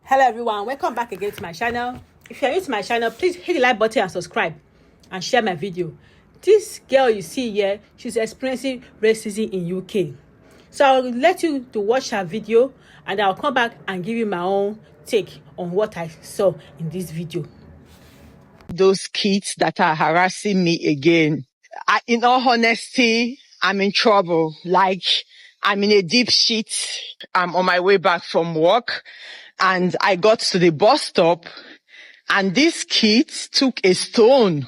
Hello everyone, welcome back again to my channel. If you're new to my channel, please hit the like button and subscribe and share my video. This girl you see here, she's experiencing racism in UK. So I'll let you to watch her video and I'll come back and give you my own take on what I saw in this video. Those kids that are harassing me again. In all honesty, I'm in trouble. Like, I'm in a deep shit. I'm on my way back from work and I got to the bus stop and these kids took a stone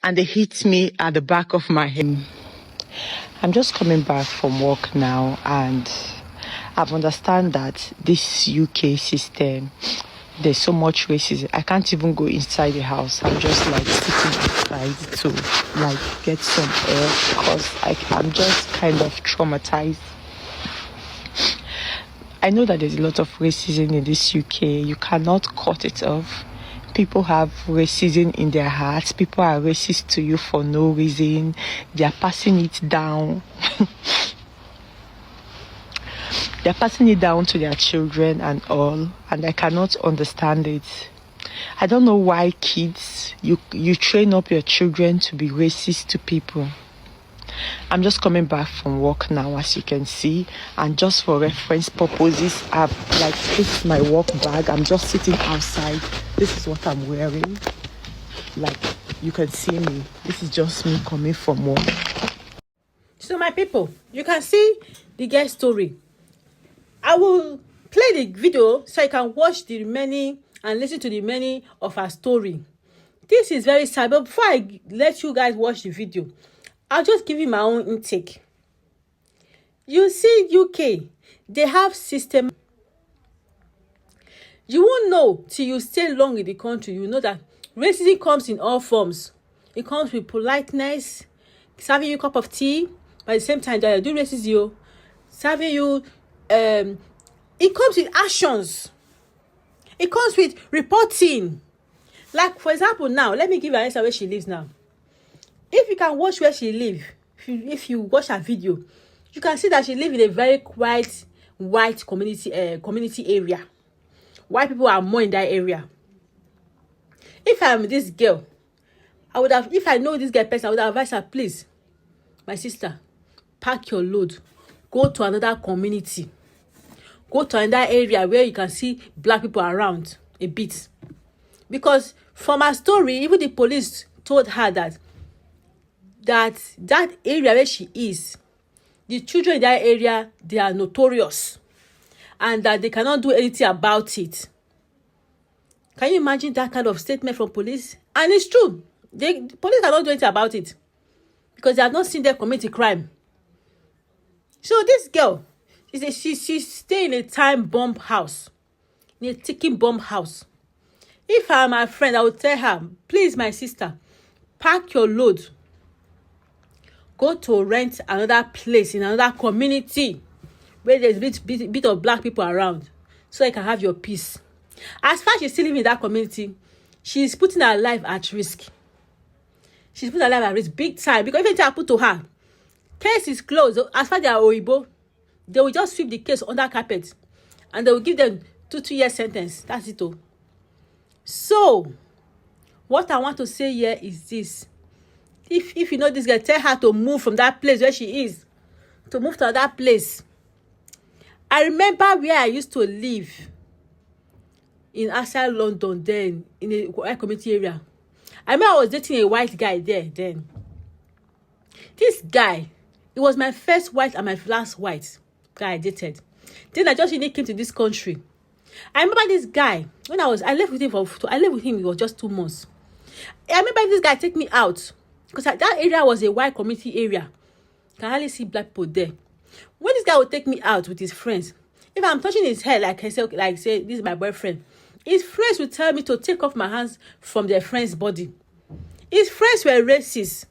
and they hit me at the back of my head. I'm just coming back from work now and I've understand that this UK system, there's so much racism. I can't even go inside the house. I'm just like sitting outside to like get some air because I'm just kind of traumatized. I know that there's a lot of racism in this UK. You cannot cut it off. People have racism in their hearts. People are racist to you for no reason. They are passing it down. They're passing it down to their children and all, and I cannot understand it. I don't know why kids, you train up your children to be racist to people. I'm just coming back from work now, as you can see, and just for reference purposes, I've like this is my work bag. I'm just sitting outside. This is what I'm wearing. Like you can see me. This is just me coming from work. So my people, you can see the girl story. I will play the video so you can watch the remaining and listen to the remaining of her story. This is very sad, but before I let you guys watch the video, I'll just give you my own intake. You see, UK, they have system. You won't know till you stay long in the country. You know that racism comes in all forms. It comes with politeness, serving you a cup of tea, but at the same time, they do racism, serving you. It comes with actions. It comes with reporting. Like for example, now let me give you an answer where she lives now. If you can watch where she lives, if you watch her video, you can see that she lives in a very quiet white community area. White people are more in that area. If I'm this girl, I would have, if I know this girl person, I would advise her, please, my sister, pack your load, go to another community, go to another area where you can see black people around a bit. Because from her story, even the police told her that area where she is, the children in that area, they are notorious and that they cannot do anything about it. Can you imagine that kind of statement from police? And it's true. The police cannot do anything about it because they have not seen them commit a crime. So this girl, she stay in a time bomb house, in a ticking bomb house. If I'm my friend, I would tell her, please, my sister, pack your load, go to rent another place in another community where there's a bit of black people around so you can have your peace. As far as she's still living in that community, she's putting her life at risk. She's putting her life at risk big time because if anything happened to her, case is closed. As far as they are Oyibo, they will just sweep the case under carpet and they will give them 2 year sentence. That's it all. So, what I want to say here is this. If you know this girl, tell her to move from that place where she is, to move to that place. I remember where I used to live in outside London then, in a white community area. I remember I was dating a white guy there then. This guy, it was my first white and my last white guy I dated. Then I just really came to this country. I remember this guy, when I lived with him, it was just 2 months. I remember this guy take me out. Because that area was a white community area. You can hardly see black people there. When this guy would take me out with his friends, if I'm touching his hair, like I say, this is my boyfriend, his friends would tell me to take off my hands from their friend's body. His friends were racist.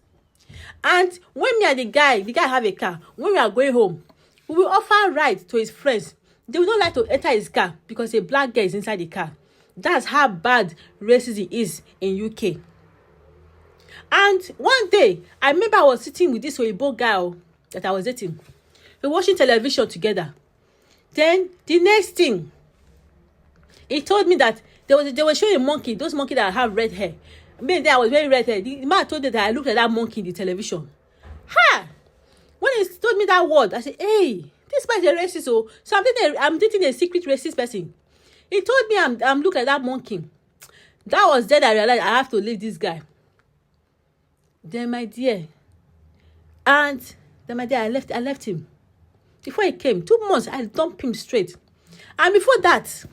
And when me and the guy have a car, when we are going home, we will offer ride to his friends. They will not like to enter his car because a black guy is inside the car. That's how bad racism is in UK. And one day, I remember I was sitting with this Oyibo guy that I was dating. We were watching television together. Then, the next thing, He told me that they were showing a monkey, those monkeys that have red hair. Me there, I was very red hair. The man told me that I looked like that monkey in the television. Ha! When he told me that word, I said, hey, this man is a racist. So I'm dating a secret racist person. He told me I'm looking like that monkey. That was then I realized I have to leave this guy. Then my dear, I left him. Before he came, 2 months, I dumped him straight. And before that,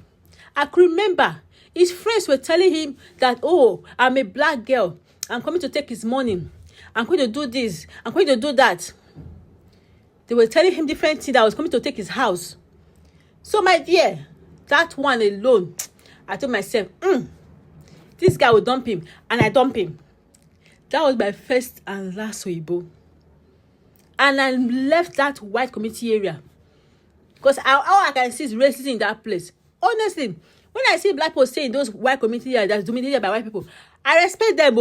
I could remember his friends were telling him that, oh, I'm a black girl. I'm coming to take his money. I'm going to do this. I'm going to do that. They were telling him different things that I was coming to take his house. So my dear, that one alone, I told myself, this guy will dump him. And I dump him. That was my first and last Oyibo. And I left that white community area. Because all I can see is racism in that place. Honestly, when I see black people stay in those white community areas that's dominated by white people, I respect them,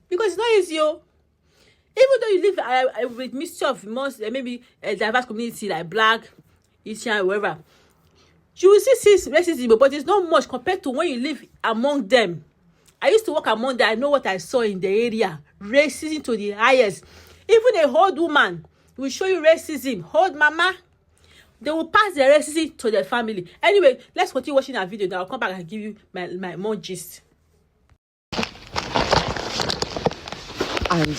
because it's not easy, Even though you live with mixture of maybe a diverse community like black, Asian, wherever, you will see racism, but it's not much compared to when you live among them. I used to work among them. I know what I saw in the area. Racism to the highest. Even a old woman will show you racism. Old mama, they will pass the racism to their family. Anyway, let's continue watching our video. Then I'll come back and give you my more gist. And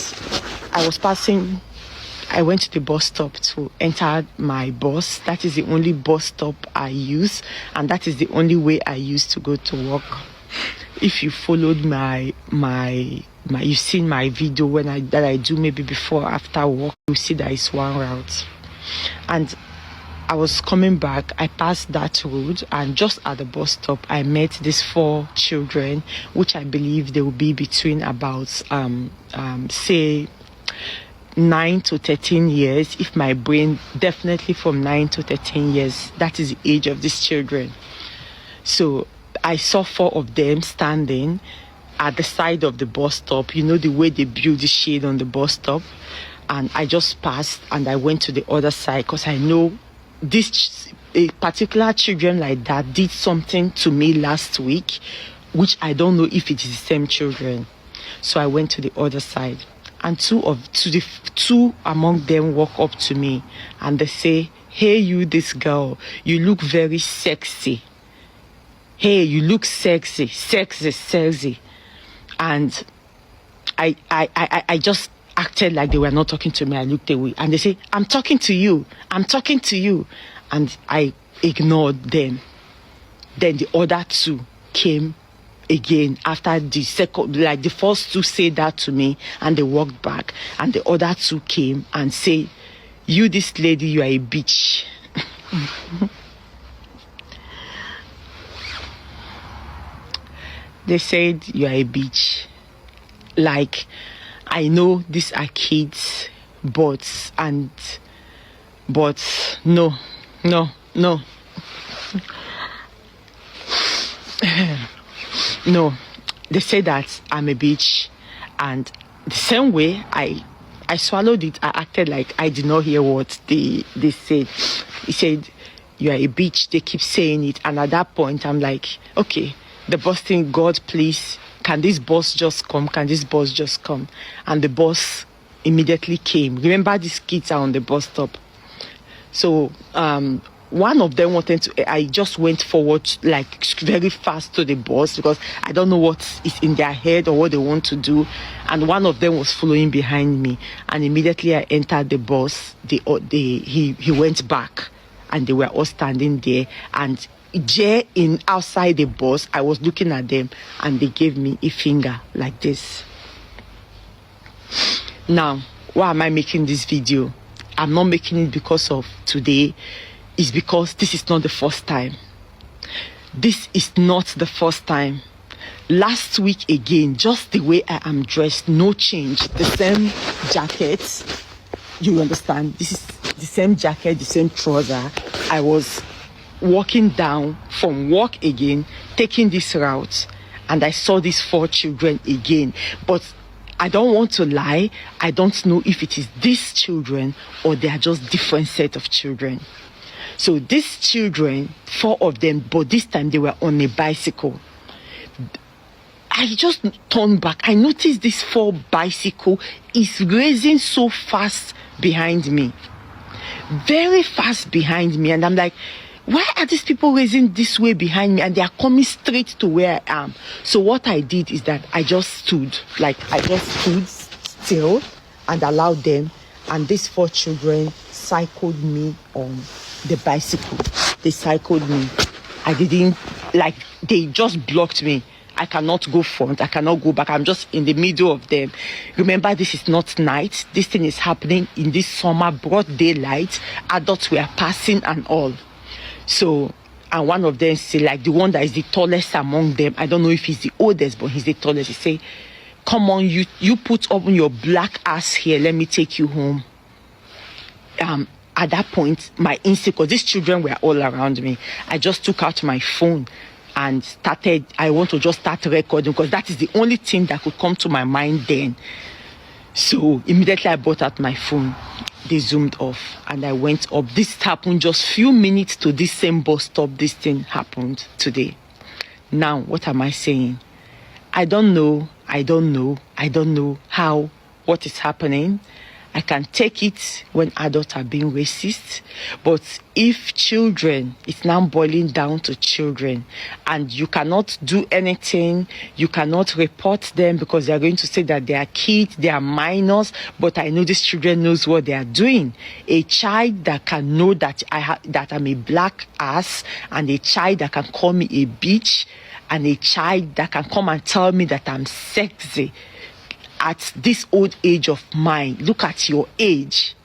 I went to the bus stop to enter my bus. That is the only bus stop I use, and that is the only way I use to go to work. If you followed you've seen my video that I do maybe before or after work, you see that it's one route. And I was coming back, I passed that road, and just at the bus stop, I met these 4 children, which I believe they will be between about, say, 9 to 13 years. If my brain, definitely from 9 to 13 years, that is the age of these children. So I saw 4 of them standing at the side of the bus stop. You know the way they build the shade on the bus stop. And I just passed and I went to the other side because I know a particular children like that did something to me last week, which I don't know if it is the same children. So I went to the other side, and two among them walk up to me and they say, hey, you, this girl, you look very sexy. Hey, you look sexy. And I just acted like they were not talking to me. I looked away and they say, I'm talking to you. And I ignored them. Then the other 2 came again after the second, like the first 2 said that to me and they walked back, and the other 2 came and say, you, this lady, you are a bitch. They said, you are a bitch. Like, I know these are kids, but no. No, they say that I'm a bitch, and the same way I swallowed it. I acted like I did not hear what they said. He said, you are a bitch. They keep saying it, and at that point I'm like, okay, the bus thing, God, please, can this bus just come? And the bus immediately came. Remember, these kids are on the bus stop. So one of them I just went forward like very fast to the bus because I don't know what is in their head or what they want to do. And one of them was following behind me. And immediately I entered the bus. He went back and they were all standing there. And there outside the bus, I was looking at them and they gave me a finger like this. Now, why am I making this video? I'm not making it because of today. It's because this is not the first time. This is not the first time. Last week again, just the way I am dressed, no change. The same jacket. You understand? This is the same jacket, the same trouser. I was walking down from work again, taking this route, and I saw these 4 children again. But I don't want to lie. I don't know if it is these children or they are just different set of children. So these children, 4 of them, but this time they were on a bicycle. I just turned back. I noticed this 4 bicycle is racing so fast behind me. Very fast behind me. And I'm like, why are these people racing this way behind me? And they are coming straight to where I am. So what I did is that I just stood still and allowed them. And these 4 children cycled me on the bicycle. They cycled me. I didn't, they just blocked me. I cannot go front. I cannot go back. I'm just in the middle of them. Remember, this is not night. This thing is happening in this summer, broad daylight. Adults were passing and all. So, and one of them say, the one that is the tallest among them, I don't know if he's the oldest, but he's the tallest. He say, come on, you put up your black ass here. Let me take you home. At that point, my instinct, because these children were all around me, I just took out my phone and I want to just start recording, because that is the only thing that could come to my mind then. So immediately I brought out my phone. They zoomed off and I went up. This happened just few minutes to this same bus stop. This thing happened today. Now, what am I saying? I don't know how, what is happening. I can take it when adults are being racist, but if children, it's now boiling down to children, and you cannot do anything, you cannot report them because they are going to say that they are kids, they are minors, but I know these children knows what they are doing. A child that can know that that I'm a black ass, and a child that can call me a bitch, and a child that can come and tell me that I'm sexy. At this old age of mine, look at your age.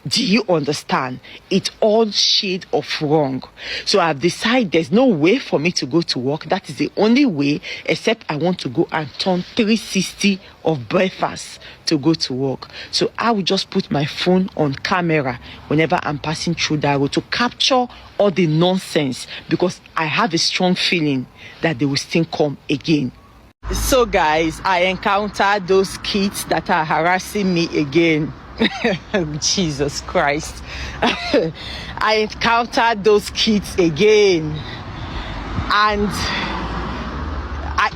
Do you understand? It's all shade of wrong. So I've decided there's no way for me to go to work. That is the only way, except I want to go and turn 360 of breakfast to go to work. So I will just put my phone on camera whenever I'm passing through that road to capture all the nonsense, because I have a strong feeling that they will still come again. So guys, I encountered those kids that are harassing me again. Jesus Christ. I encountered those kids again. And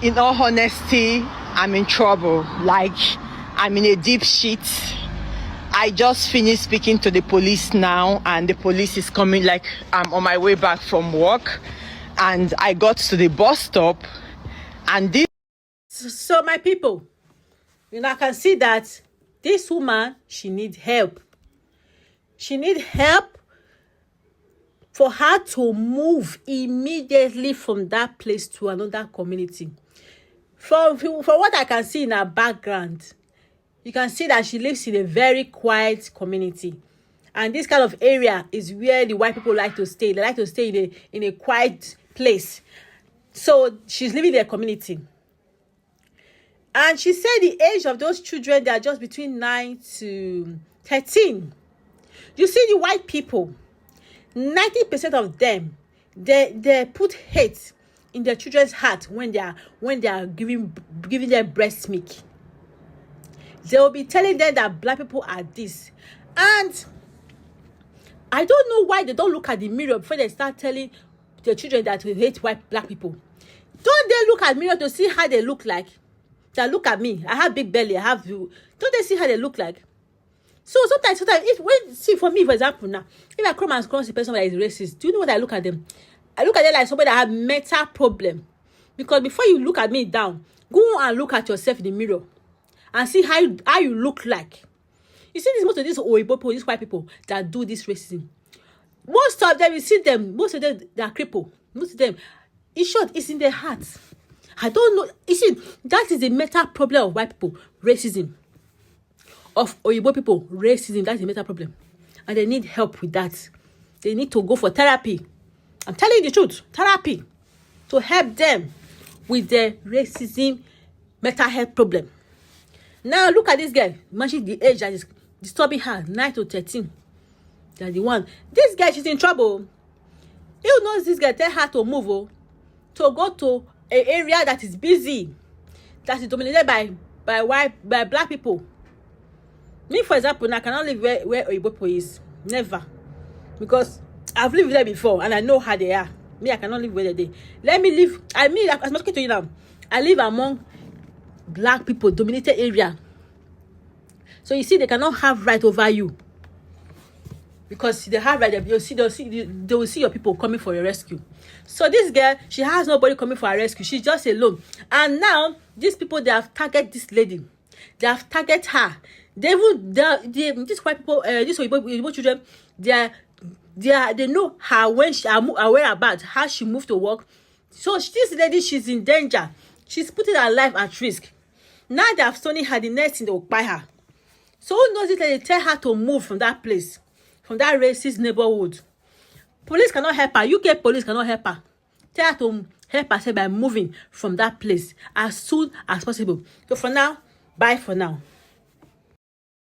in all honesty, I'm in trouble. I'm in a deep shit. I just finished speaking to the police now, and the police is coming. I'm on my way back from work, and I got to the bus stop, and this. So my people, I can see that this woman, she needs help. She needs help for her to move immediately from that place to another community. From what I can see in her background, you can see that she lives in a very quiet community. And this kind of area is where the white people like to stay. They like to stay in a quiet place. So she's living in a community. And she said the age of those children, they are just between 9 to 13. You see, the white people, 90% of them, they put hate in their children's heart when they are giving them breast milk. They will be telling them that black people are this. And I don't know why they don't look at the mirror before they start telling their children that we hate black people. Don't they look at the mirror to see how they look like? That look at me. I have big belly. I have you. Don't they see how they look like? So sometimes, for me, for example, now, if I come and cross a person that is racist, do you know what I look at them? I look at them like somebody that have mental problem. Because before you look at me down, go and look at yourself in the mirror and see how you look like. You see, most of these Oyibo people, these white people that do this racism. Most of them, you see them, most of them, they are crippled. Most of them, in short, it's in their hearts. I don't know. You see, that is the mental problem of white people, racism. Of Oyibo people, racism, that's the mental problem. And they need help with that. They need to go for therapy. I'm telling you the truth. Therapy. To help them with their racism mental health problem. Now, look at this girl. Imagine the age that is disturbing her, 9 to 13. That's the one. This girl, she's in trouble. You know this girl tell her to move, to go to an area that is busy, that is dominated by black people. Me, for example, I cannot live where Oyibo is. Never. Because I've lived there before, and I know how they are. Me, I cannot live where they. Let me live. I mean, as I'm talking to you now, I live among black people dominated area. So you see, they cannot have right over you, because they have right. They will see your people coming for your rescue. So this girl, she has nobody coming for her rescue. She's just alone. And now these people, they have targeted this lady. They have targeted her. These white people, these Igbo children, they know her when she aware about how she moved to work. So this lady, she's in danger. She's putting her life at risk. Now they have stolen her. The next thing, they will buy her. So who knows it? They tell her to move from that place, from that racist neighborhood. Police cannot help her. UK police cannot help her. Tell her to help herself by moving from that place as soon as possible. So for now, bye for now.